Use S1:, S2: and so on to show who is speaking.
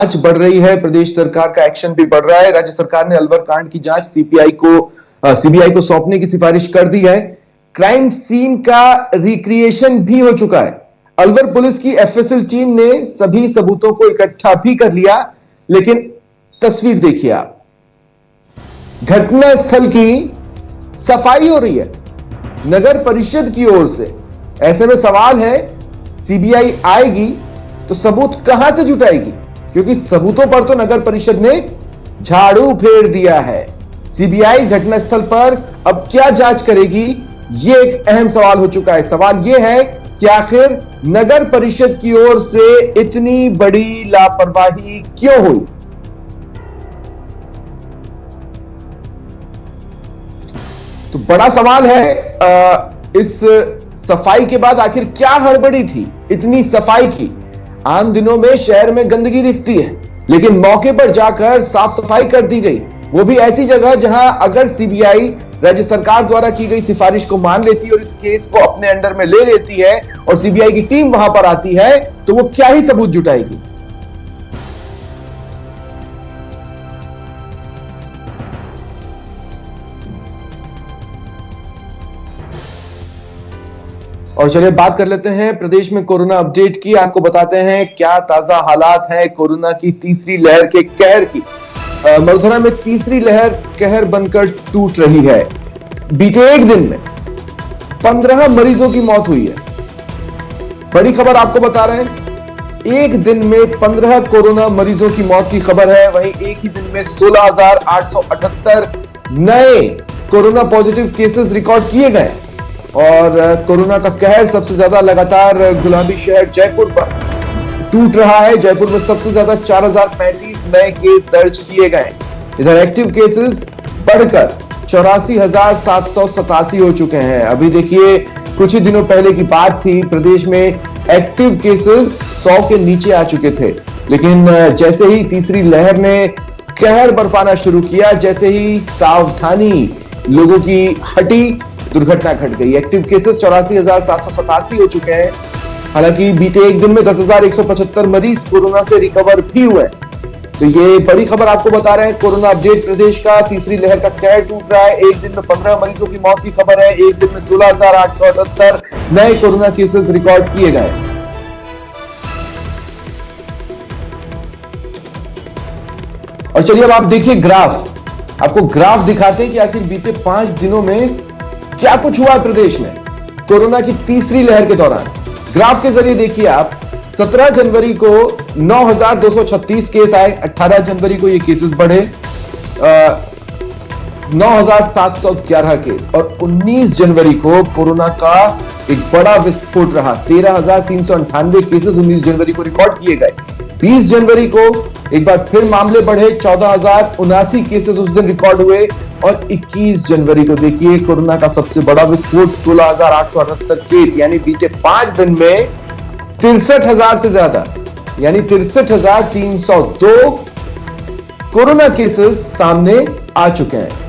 S1: जांच बढ़ रही है, प्रदेश सरकार का एक्शन भी बढ़ रहा है। राज्य सरकार ने अलवर कांड की जांच सीबीआई को सौंपने की सिफारिश कर दी है। क्राइम सीन का रिक्रिएशन भी हो चुका है। अलवर पुलिस की एफएसएल टीम ने सभी सबूतों को इकट्ठा भी कर लिया, लेकिन तस्वीर देखिए आप, घटना स्थल की सफाई हो रही है नगर परिषद की ओर से। ऐसे में सवाल है, सीबीआई आएगी तो सबूत कहां से जुटाएगी, क्योंकि सबूतों पर तो नगर परिषद ने झाड़ू फेर दिया है। सीबीआई घटनास्थल पर अब क्या जांच करेगी, यह एक अहम सवाल हो चुका है। सवाल यह है कि आखिर नगर परिषद की ओर से इतनी बड़ी लापरवाही क्यों हुई। तो बड़ा सवाल है, इस सफाई के बाद आखिर क्या हड़बड़ी थी इतनी सफाई की। आम दिनों में शहर में गंदगी दिखती है, लेकिन मौके पर जाकर साफ सफाई कर दी गई, वो भी ऐसी जगह जहां अगर सीबीआई राज्य सरकार द्वारा की गई सिफारिश को मान लेती है और इस केस को अपने अंडर में ले लेती है और सीबीआई की टीम वहां पर आती है, तो वो क्या ही सबूत जुटाएगी। और चलिए बात कर लेते हैं प्रदेश में कोरोना अपडेट की। आपको बताते हैं क्या ताजा हालात हैं कोरोना की तीसरी लहर के कहर की। मधुरा में तीसरी लहर कहर बनकर टूट रही है। बीते एक दिन में 15 मरीजों की मौत हुई है। बड़ी खबर आपको बता रहे हैं, एक दिन में 15 कोरोना मरीजों की मौत की खबर है। वहीं एक ही दिन में 16,878 नए कोरोना पॉजिटिव केसेस रिकॉर्ड किए गए और कोरोना का कहर सबसे ज्यादा लगातार गुलाबी शहर जयपुर पर टूट रहा है। जयपुर में सबसे ज्यादा 4,035 नए केस दर्ज किए गए। इधर एक्टिव केसेस बढ़कर 84,787 हो चुके हैं। अभी देखिए, कुछ ही दिनों पहले की बात थी, प्रदेश में एक्टिव केसेस 100 के नीचे आ चुके थे, लेकिन जैसे ही तीसरी लहर ने कहर बरपाना शुरू किया, जैसे ही सावधानी लोगों की हटी, दुर्घटना घट गई। एक्टिव केसेस 84,787 हो चुके हैं। हालांकि बीते एक दिन में 10,175 मरीज कोरोना से रिकवर भी हुए। तो ये बड़ी खबर आपको बता रहे हैं। कोरोना अपडेट प्रदेश का, तीसरी लहर का कहर टूट रहा है। एक दिन में 15 मरीजों की मौत की खबर है। एक दिन में 16,878 नए कोरोना केसेस रिकॉर्ड किए गए। और चलिए अब आप देखिए ग्राफ। आपको ग्राफ दिखाते हैं कि आखिर बीते 5 दिनों में क्या कुछ हुआ है प्रदेश में कोरोना की तीसरी लहर के दौरान। ग्राफ के जरिए देखिए आप, 17 जनवरी को 9,236 केस आए, 18 जनवरी को ये केसेस बढ़े 9,711 केस और 19 जनवरी को कोरोना का एक बड़ा विस्फोट रहा। 13,398 केसेस 19 जनवरी को रिकॉर्ड किए गए। 20 जनवरी को एक बार फिर मामले बढ़े, 14,079 केसेस उस दिन रिकॉर्ड हुए और 21 जनवरी को देखिए कोरोना का सबसे बड़ा विस्फोट, 16,878 केस, यानी बीते 5 दिन में 63,000 से ज्यादा, यानी 63,302 कोरोना केसेस सामने आ चुके हैं।